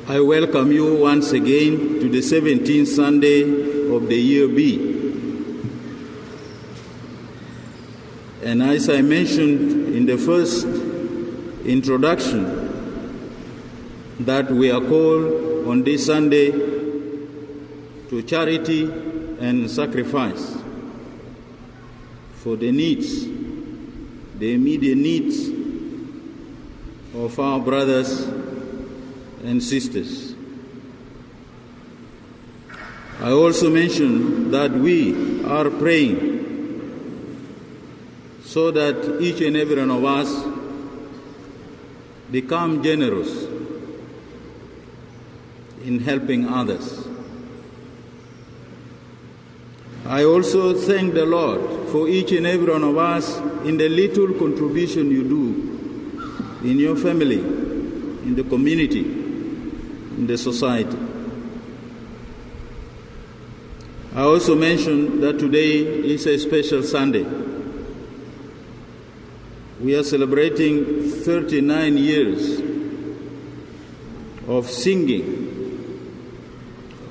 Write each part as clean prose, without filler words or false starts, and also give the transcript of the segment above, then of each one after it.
I welcome you once again to the 17th Sunday of the year B. And as I mentioned in the first introduction, that we are called on this Sunday to charity and sacrifice for the needs, the immediate needs of our brothers and sisters. I also mentioned that we are praying so that each and every one of us become generous in helping others. I also thank the Lord for each and every one of us in the little contribution you do in your family, in the community, in the society. I also mentioned that today is a special Sunday. We are celebrating 39 years of singing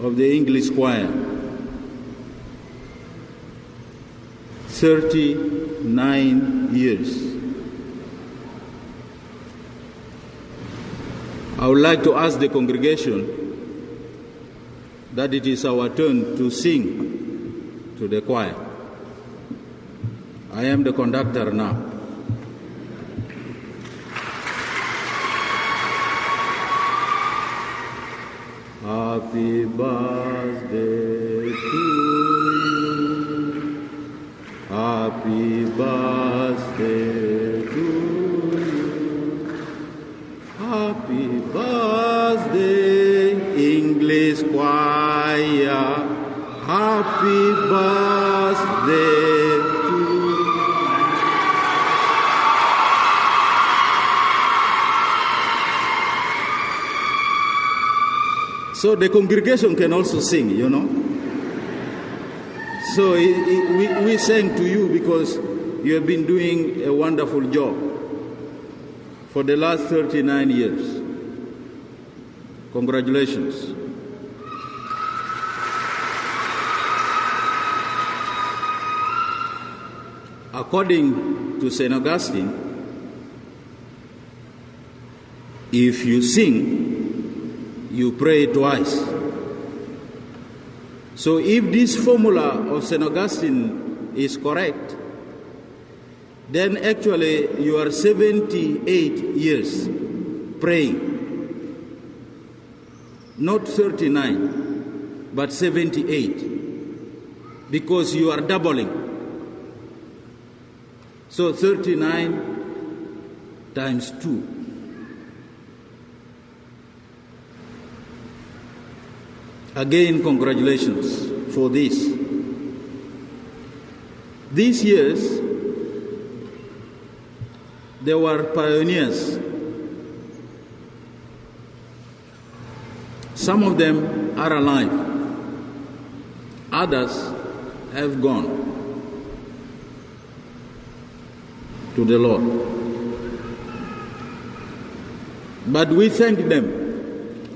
of the English choir. 39 years. I would like to ask the congregation that it is our turn to sing to the choir. I am the conductor now. Happy birthday to you. Happy birthday to you. Happy birthday, English choir. Happy birthday to you. So the congregation can also sing, you know. So we sang to you because you have been doing a wonderful job for the last 39 years. Congratulations. According to St. Augustine, if you sing, you pray twice. So if this formula of St. Augustine is correct, then actually you are 78 years praying. Not 39, but 78, because you are doubling. So 39 times 2. Again, congratulations for this. These years, there were pioneers. Some of them are alive. Others have gone to the Lord. But we thank them,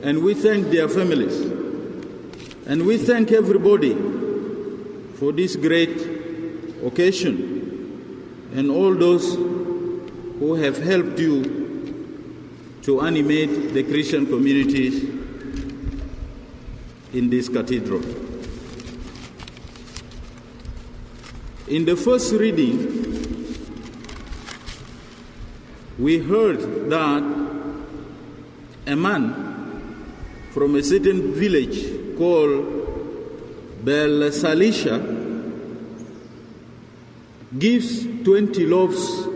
and we thank their families. And we thank everybody for this great occasion and all those who have helped you to animate the Christian communities in this cathedral. In the first reading, we heard that a man from a certain village called Bel-Salisha gives 20 loaves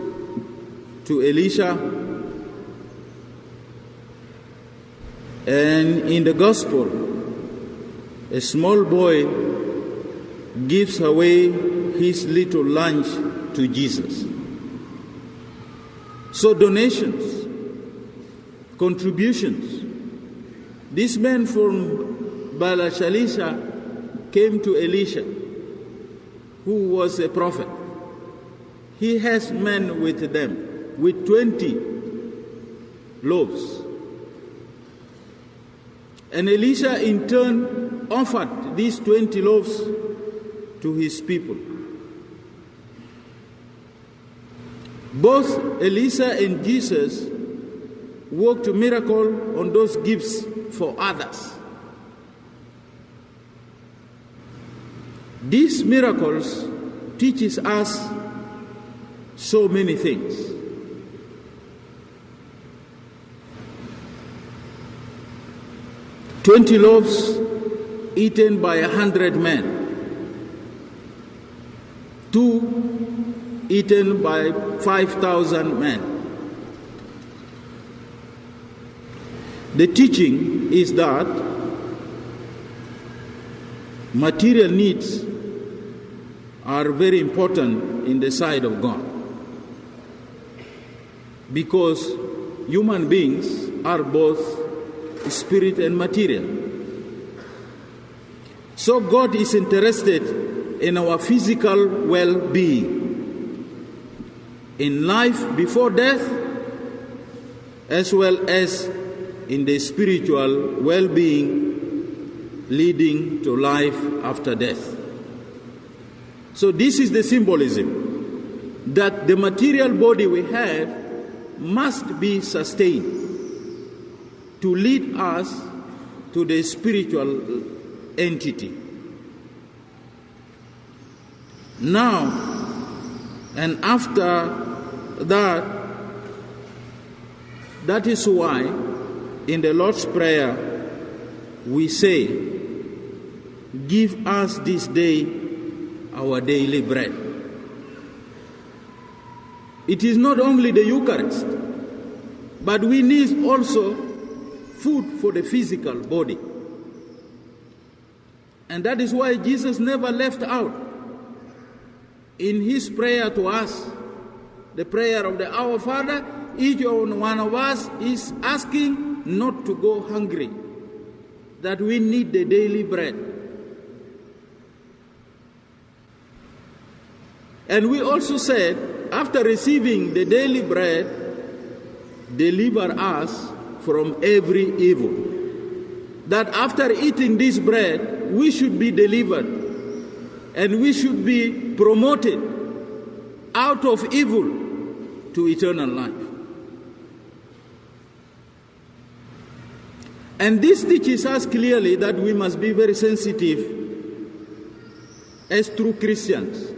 to Elisha, and in the gospel, a small boy gives away his little lunch to Jesus. So donations, contributions. This man from Bel-Salisha came to Elisha, who was a prophet. He has men with them, with 20 loaves. And Elisha in turn offered these 20 loaves to his people. Both Elisha and Jesus worked a miracle on those gifts for others. These miracles teaches us so many things. "20 loaves eaten by 100 men. 2 eaten by 5,000 men. The teaching is that material needs are very important in the sight of God, because human beings are both spirit and material. So God is interested in our physical well-being, in life before death, as well as in the spiritual well-being leading to life after death. So this is the symbolism, that the material body we have must be sustained to lead us to the spiritual entity. Now and after that is why in the Lord's Prayer we say, "Give us this day our daily bread." It is not only the Eucharist, but we need also food for the physical body. And that is why Jesus never left out in his prayer to us, the prayer of the Our Father. Each one of us is asking not to go hungry, that we need the daily bread. And we also said, after receiving the daily bread, deliver us from every evil. That after eating this bread, we should be delivered, and we should be promoted out of evil to eternal life. And this teaches us clearly that we must be very sensitive as true Christians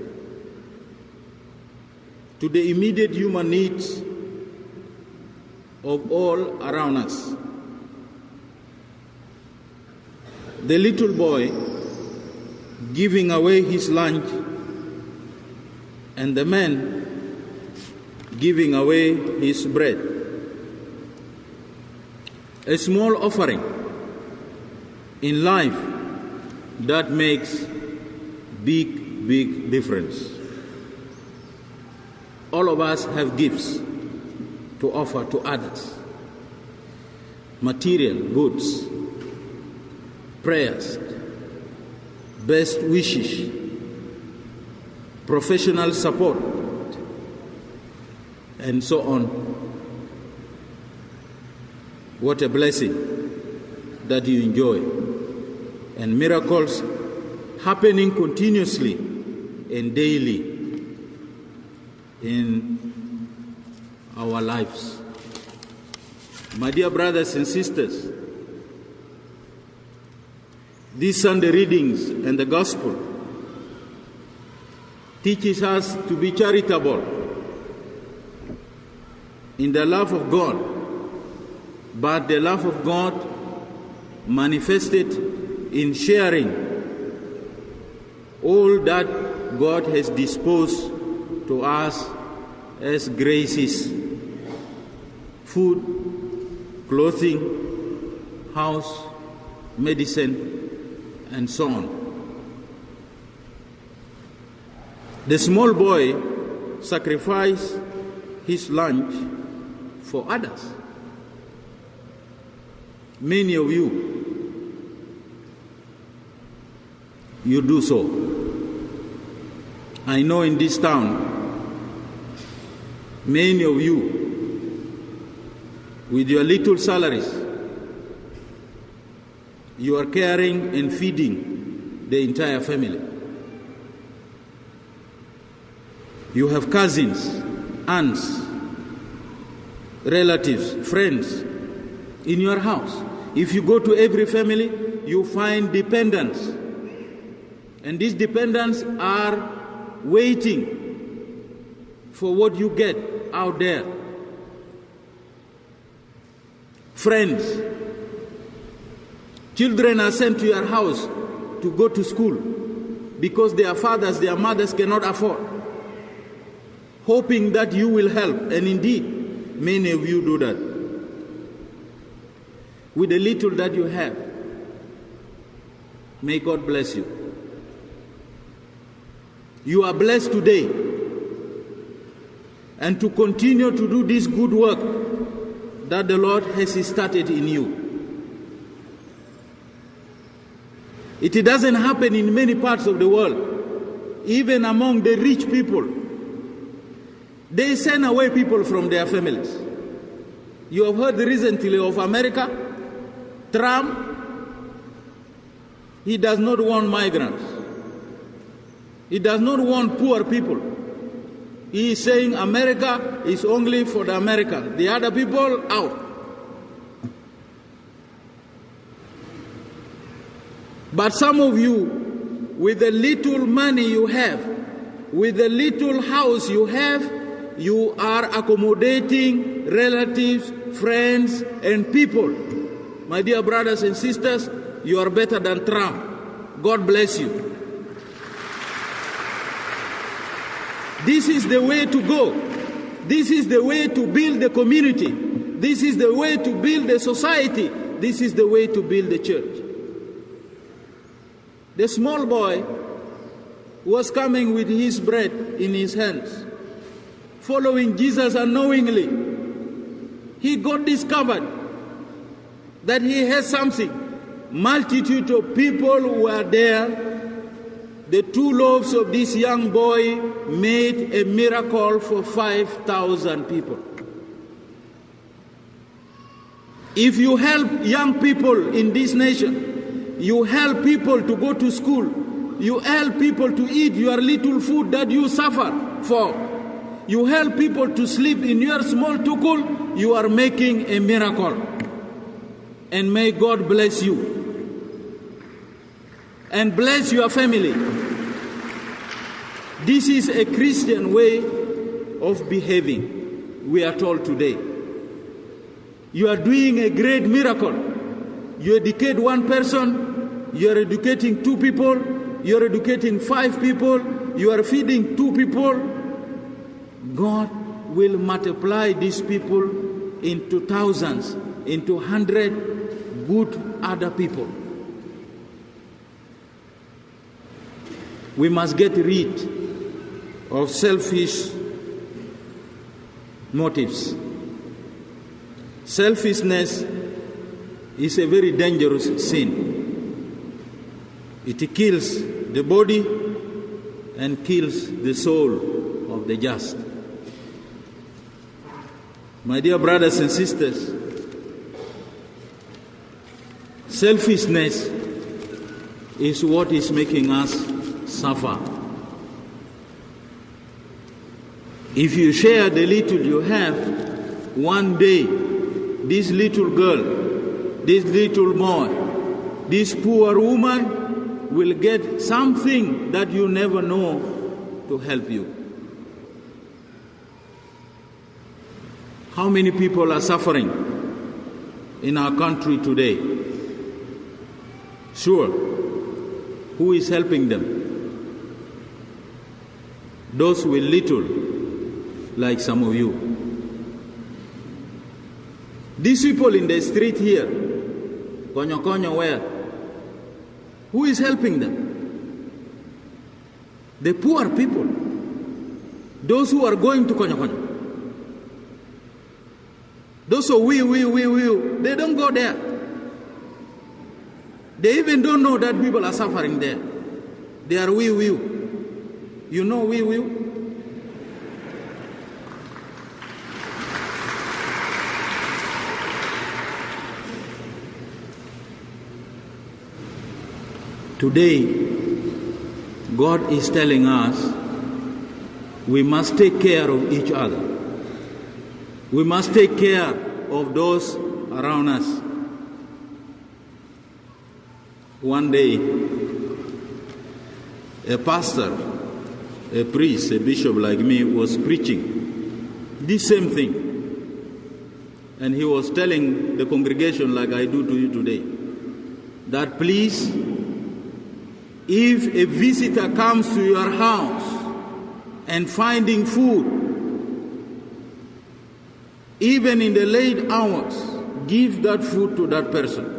to the immediate human needs of all around us. The little boy giving away his lunch, and the man giving away his bread. A small offering in life that makes big difference. All of us have gifts to offer to others. Material goods, prayers, best wishes, professional support, and so on. What a blessing that you enjoy. And miracles happening continuously and daily in our lives. My dear brothers and sisters, these Sunday readings and the gospel teaches us to be charitable in the love of God, but the love of God manifested in sharing all that God has disposed to us as graces: food, clothing, house, medicine, and so on. The small boy sacrificed his lunch for others. Many of you do so. I know in this town, many of you, with your little salaries, You are caring and feeding the entire family. You have cousins, aunts, relatives, friends in your house. If you go to every family, you find dependents. And these dependents are waiting for what you get out there. Friends, children are sent to your house to go to school because their fathers, their mothers cannot afford, hoping that you will help. And indeed, many of you do that. With the little that you have, may God bless you. You are blessed today, and to continue to do this good work that the Lord has started in you. It doesn't happen in many parts of the world, even among the rich people. They send away people from their families. You have heard recently of America. Trump, he does not want migrants. He does not want poor people. He is saying America is only for the Americans. The other people, out. But some of you, with the little money you have, with the little house you have, you are accommodating relatives, friends, and people. My dear brothers and sisters, you are better than Trump. God bless you. This is the way to go. This is the way to build the community. This is the way to build the society. This is the way to build the church. The small boy was coming with his bread in his hands, following Jesus unknowingly. He got discovered that he has something. Multitude of people were there. The 2 loaves of this young boy made a miracle for 5,000 people. If you help young people in this nation, you help people to go to school, you help people to eat your little food that you suffer for, you help people to sleep in your small tukul, you are making a miracle. And may God bless you. And bless your family. This is a Christian way of behaving, we are told today. You are doing a great miracle. You educate one person, you are educating 2 people, you are educating 5 people, you are feeding 2 people. God will multiply these people into thousands, into 100 good other people. We must get rid of selfish motives. Selfishness is a very dangerous sin. It kills the body and kills the soul of the just. My dear brothers and sisters, selfishness is what is making us suffer. If you share the little you have, one day this little girl, this little boy, this poor woman will get something that you never know to help you. How many people are suffering in our country today? Sure, who is helping them? Those with little, like some of you. These people in the street here, konyo konyo where? Who is helping them? The poor people. Those who are going to konyo konyo. Those who they don't go there. They even don't know that people are suffering there. They are You know Today, God is telling us we must take care of each other. We must take care of those around us. One day, a pastor, a priest, a bishop like me was preaching this same thing. And he was telling the congregation, like I do to you today, that please, if a visitor comes to your house and finding food, even in the late hours, give that food to that person.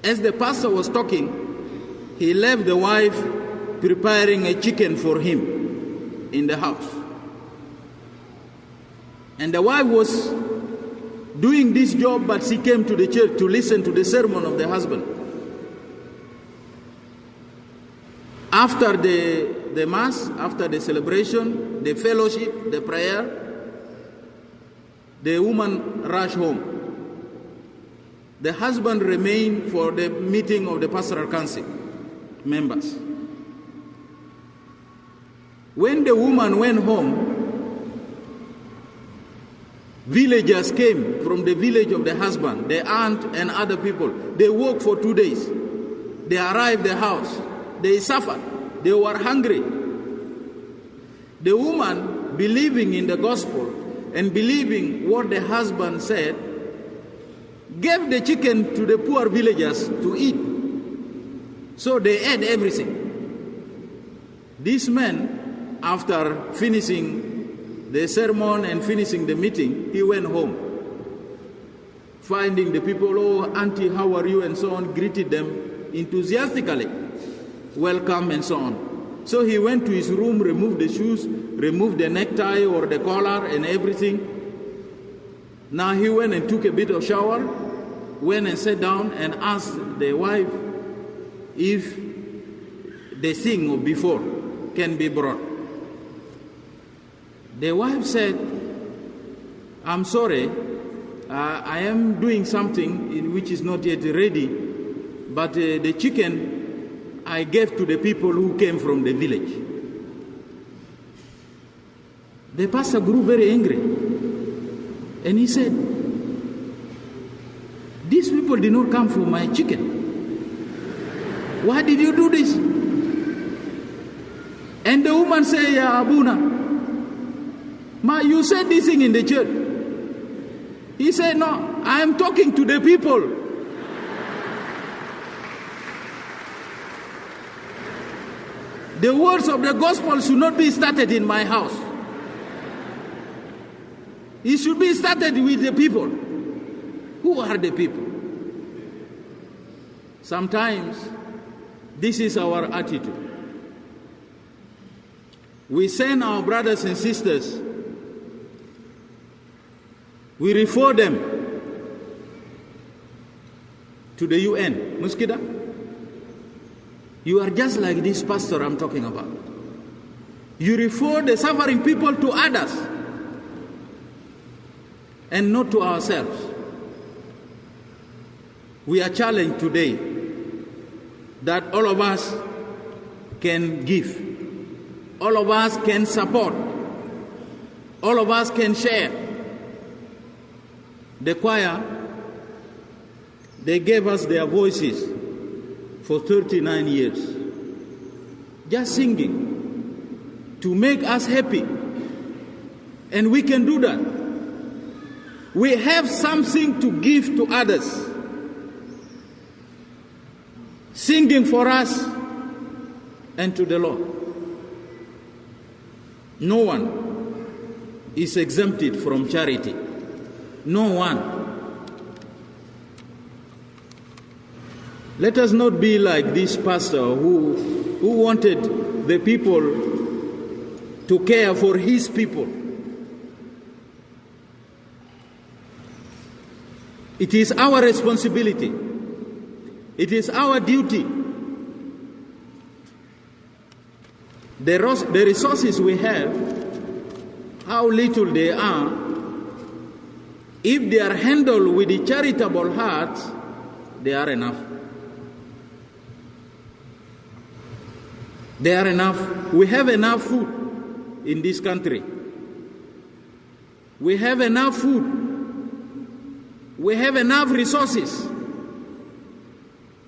As the pastor was talking, he left the wife preparing a chicken for him in the house. And the wife was doing this job, but she came to the church to listen to the sermon of the husband. After the mass, after the celebration, the fellowship, the prayer, the woman rushed home. The husband remained for the meeting of the pastoral council members. When the woman went home, villagers came from the village of the husband, the aunt and other people. They worked for 2 days. They arrived at the house. They suffered. They were hungry. The woman, believing in the gospel and believing what the husband said, gave the chicken to the poor villagers to eat. So they ate everything. This man, after finishing the sermon and finishing the meeting, he went home. Finding the people, oh, auntie, how are you, and so on, greeted them enthusiastically, welcome and so on. So he went to his room, removed the shoes, removed the necktie or the collar and everything. Now he went and took a bit of shower, went and sat down and asked the wife if the thing of before can be brought. The wife said, I'm sorry, I am doing something which is not yet ready, but the chicken I gave to the people who came from the village. The pastor grew very angry. And he said, these people did not come for my chicken. Why did you do this? And the woman said, Ya Abuna, Ma, you said this thing in the church. He said, no, I am talking to the people. The words of the gospel should not be started in my house. It should be started with the people. Who are the people? Sometimes this is our attitude. We send our brothers and sisters, we refer them to the UN. Muskida, you are just like this pastor I'm talking about. You refer the suffering people to others and not to ourselves. We are challenged today that all of us can give, all of us can support, all of us can share. The choir, they gave us their voices for 39 years, just singing to make us happy. And we can do that. We have something to give to others. Singing for us and to the Lord. No one is exempted from charity. No one. Let us not be like this pastor who wanted the people to care for his people. It is our responsibility. It is our duty. The resources we have, how little they are, if they are handled with a charitable heart, they are enough. We have enough food in this country. We have enough food. We have enough resources.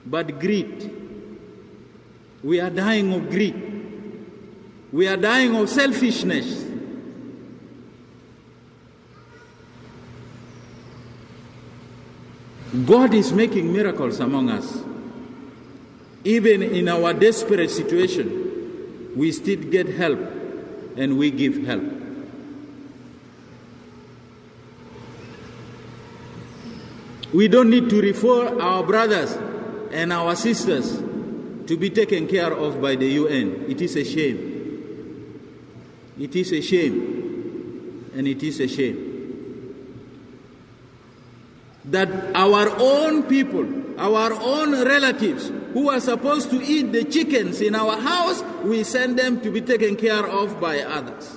But greed. We are dying of greed. We are dying of selfishness. God is making miracles among us. Even in our desperate situation, we still get help and we give help. We don't need to refer our brothers and our sisters to be taken care of by the UN. It is a shame. It is a shame. And it is a shame that our own people, our own relatives who are supposed to eat the chickens in our house, we send them to be taken care of by others.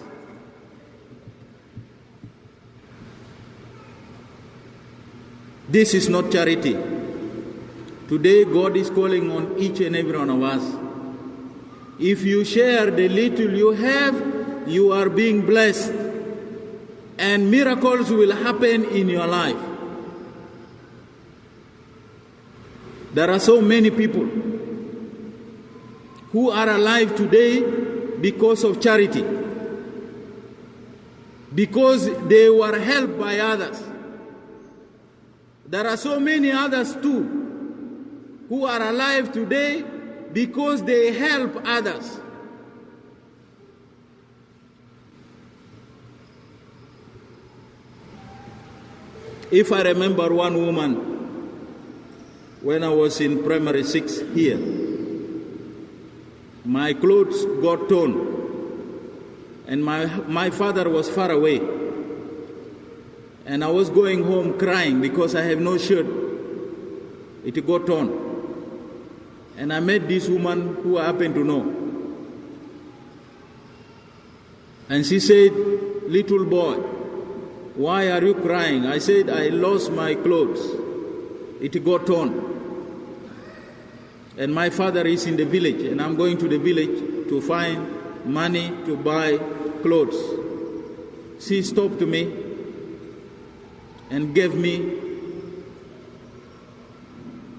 This is not charity. Today, God is calling on each and every one of us. If you share the little you have, you are being blessed, and miracles will happen in your life. There are so many people who are alive today because of charity, because they were helped by others. There are so many others too who are alive today because they help others. If I remember one woman, when I was in primary 6 here, my clothes got torn, and my father was far away, and I was going home crying because I have no shirt. It got torn, and I met this woman who I happen to know, and she said, "Little boy, why are you crying?" I said, "I lost my clothes. It got torn. And my father is in the village, and I'm going to the village to find money to buy clothes." She stopped me and gave me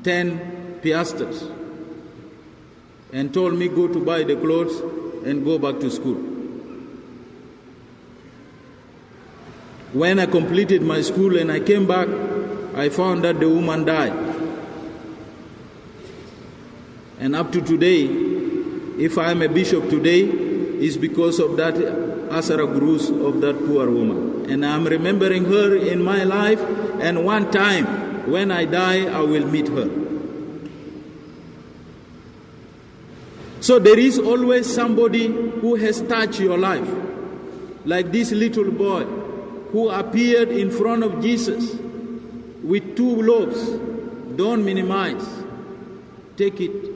10 piastres and told me, "Go to buy the clothes and go back to school." When I completed my school and I came back, I found that the woman died. And up to today, if I am a bishop today, it's because of that Asara Gruz of that poor woman. And I'm remembering her in my life, and one time when I die, I will meet her. So there is always somebody who has touched your life, like this little boy who appeared in front of Jesus with 2 loaves. Don't minimize. Take it.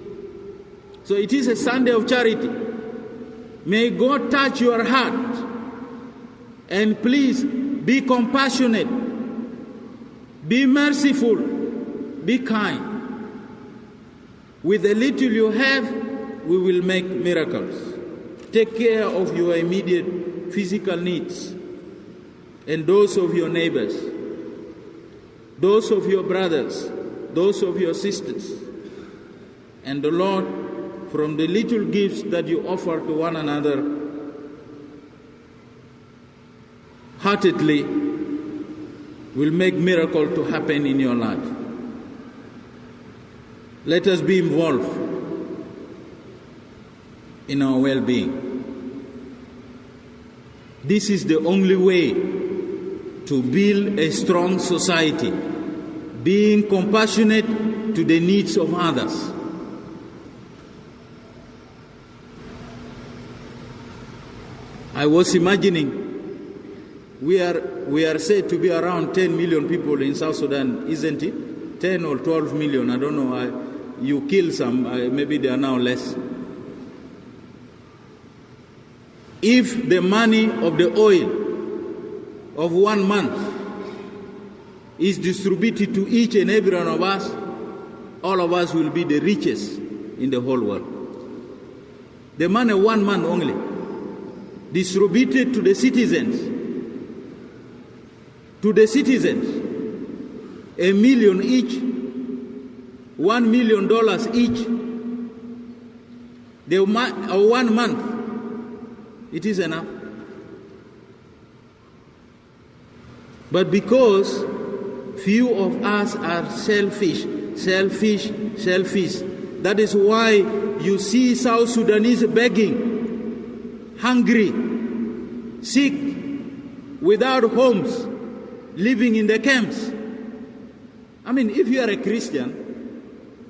So it is a Sunday of charity. May God touch your heart. And please be compassionate. Be merciful. Be kind. With the little you have, we will make miracles. Take care of your immediate physical needs and those of your neighbors, those of your brothers, those of your sisters. And the Lord, from the little gifts that you offer to one another, heartedly will make miracle to happen in your life. Let us be involved in our well-being. This is the only way to build a strong society, being compassionate to the needs of others. I was imagining, we are said to be around 10 million people in South Sudan, isn't it? 10 or 12 million, I don't know. You kill some, maybe they are now less. If the money of the oil of 1 month is distributed to each and every one of us, all of us will be the richest in the whole world. The money 1 month only, distributed to the citizens. To the citizens, $1 million each, $1 million each. The 1 month, it is enough. But because few of us are selfish, that is why you see South Sudanese begging, hungry, sick, without homes, living in the camps. I mean, if you are a Christian,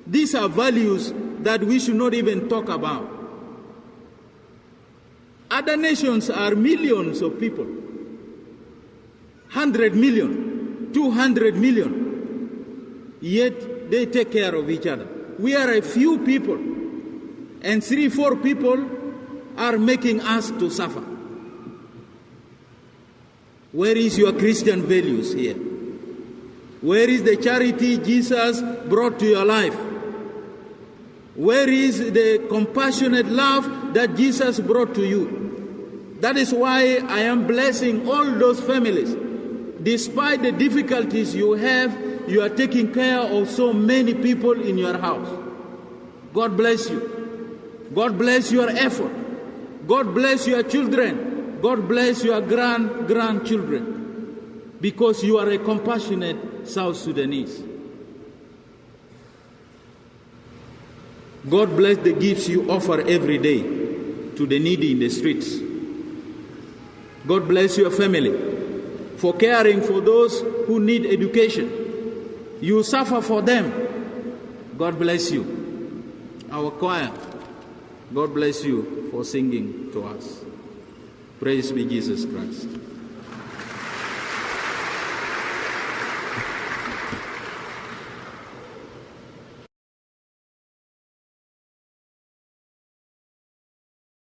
these are values that we should not even talk about. Other nations are millions of people, 100 million, 200 million, yet they take care of each other. We are a few people, and 3-4 people are making us to suffer. Where is your Christian values here? Where is the charity Jesus brought to your life? Where is the compassionate love that Jesus brought to you? That is why I am blessing all those families. Despite the difficulties you have, you are taking care of so many people in your house. God bless you. God bless your effort. God bless your children. God bless your grandchildren. Because you are a compassionate South Sudanese. God bless the gifts you offer every day to the needy in the streets. God bless your family for caring for those who need education. You suffer for them. God bless you. Our choir, God bless you for singing to us. Praise be Jesus Christ.